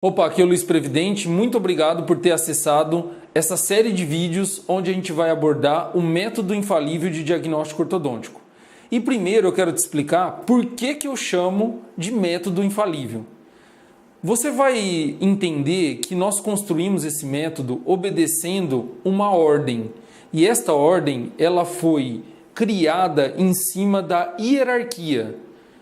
Opa, aqui é o Luiz Previdente, muito obrigado por ter acessado essa série de vídeos onde a gente vai abordar o método infalível de diagnóstico ortodôntico. E primeiro eu quero te explicar por que eu chamo de método infalível. Você vai entender que nós construímos esse método obedecendo uma ordem. E esta ordem ela foi criada em cima da hierarquia.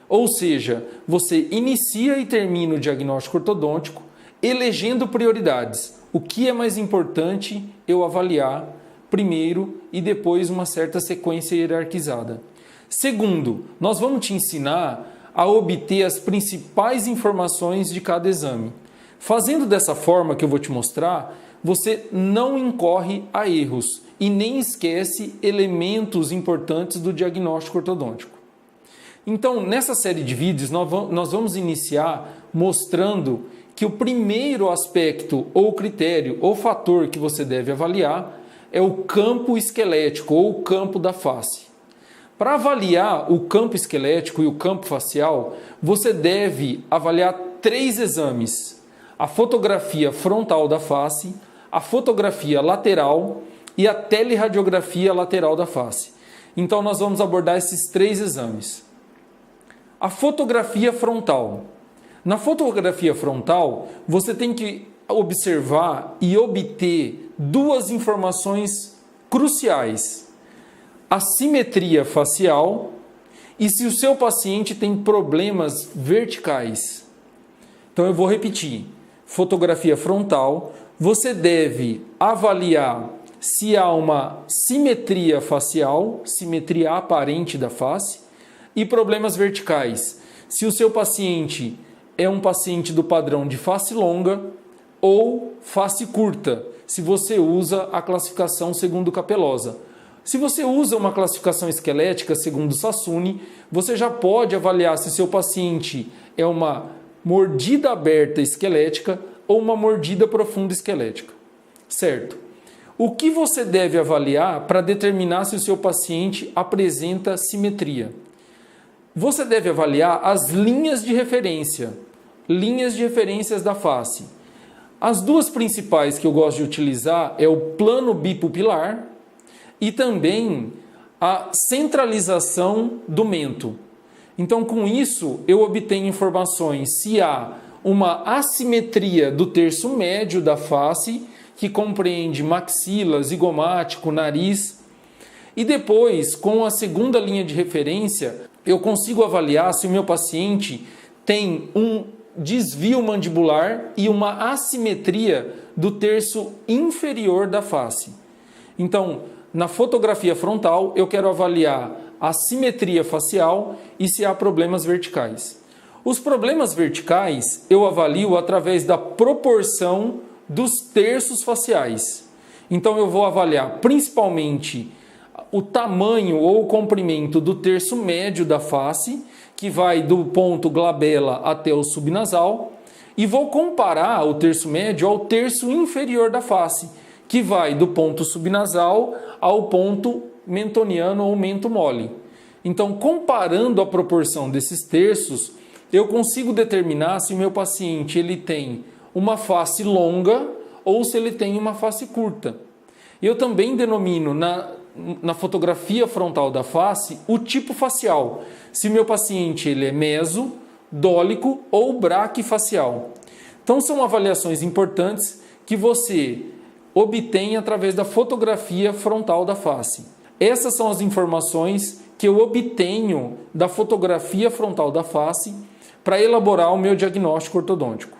Ou seja, você inicia e termina o diagnóstico ortodôntico elegendo prioridades. O que é mais importante eu avaliar primeiro e depois uma certa sequência hierarquizada. Segundo, nós vamos te ensinar a obter as principais informações de cada exame. Fazendo dessa forma que eu vou te mostrar, você não incorre a erros e nem esquece elementos importantes do diagnóstico ortodôntico. Então, nessa série de vídeos, nós vamos iniciar mostrando que o primeiro aspecto, ou critério, ou fator que você deve avaliar é o campo esquelético, ou o campo da face. Para avaliar o campo esquelético e o campo facial, você deve avaliar 3 exames: a fotografia frontal da face, a fotografia lateral e a teleradiografia lateral da face. Então, nós vamos abordar esses 3 exames. A fotografia frontal. Na fotografia frontal, você tem que observar e obter 2 informações cruciais: a simetria facial e se o seu paciente tem problemas verticais. Então eu vou repetir. Fotografia frontal, você deve avaliar se há uma simetria facial, simetria aparente da face, e problemas verticais. Se o seu paciente é um paciente do padrão de face longa ou face curta, se você usa a classificação segundo Capelosa. Se você usa uma classificação esquelética segundo Sassuni, você já pode avaliar se seu paciente é uma mordida aberta esquelética ou uma mordida profunda esquelética. Certo? O que você deve avaliar para determinar se o seu paciente apresenta simetria? Você deve avaliar as linhas de referências da face. As 2 principais que eu gosto de utilizar é o plano bipupilar e também a centralização do mento. Então, com isso, eu obtenho informações se há uma assimetria do terço médio da face, que compreende maxila, zigomático, nariz. E depois, com a segunda linha de referência, eu consigo avaliar se o meu paciente tem um desvio mandibular e uma assimetria do terço inferior da face. Então, na fotografia frontal, eu quero avaliar a simetria facial e se há problemas verticais. Os problemas verticais eu avalio através da proporção dos terços faciais. Então, eu vou avaliar principalmente o tamanho ou o comprimento do terço médio da face, que vai do ponto glabela até o subnasal, e vou comparar o terço médio ao terço inferior da face, que vai do ponto subnasal ao ponto mentoniano ou mento mole. Então, comparando a proporção desses terços, eu consigo determinar se o meu paciente ele tem uma face longa ou se ele tem uma face curta. Eu também denomino na fotografia frontal da face o tipo facial, se meu paciente ele é meso, dólico ou braquifacial. Então são avaliações importantes que você obtém através da fotografia frontal da face. Essas são as informações que eu obtenho da fotografia frontal da face para elaborar o meu diagnóstico ortodôntico.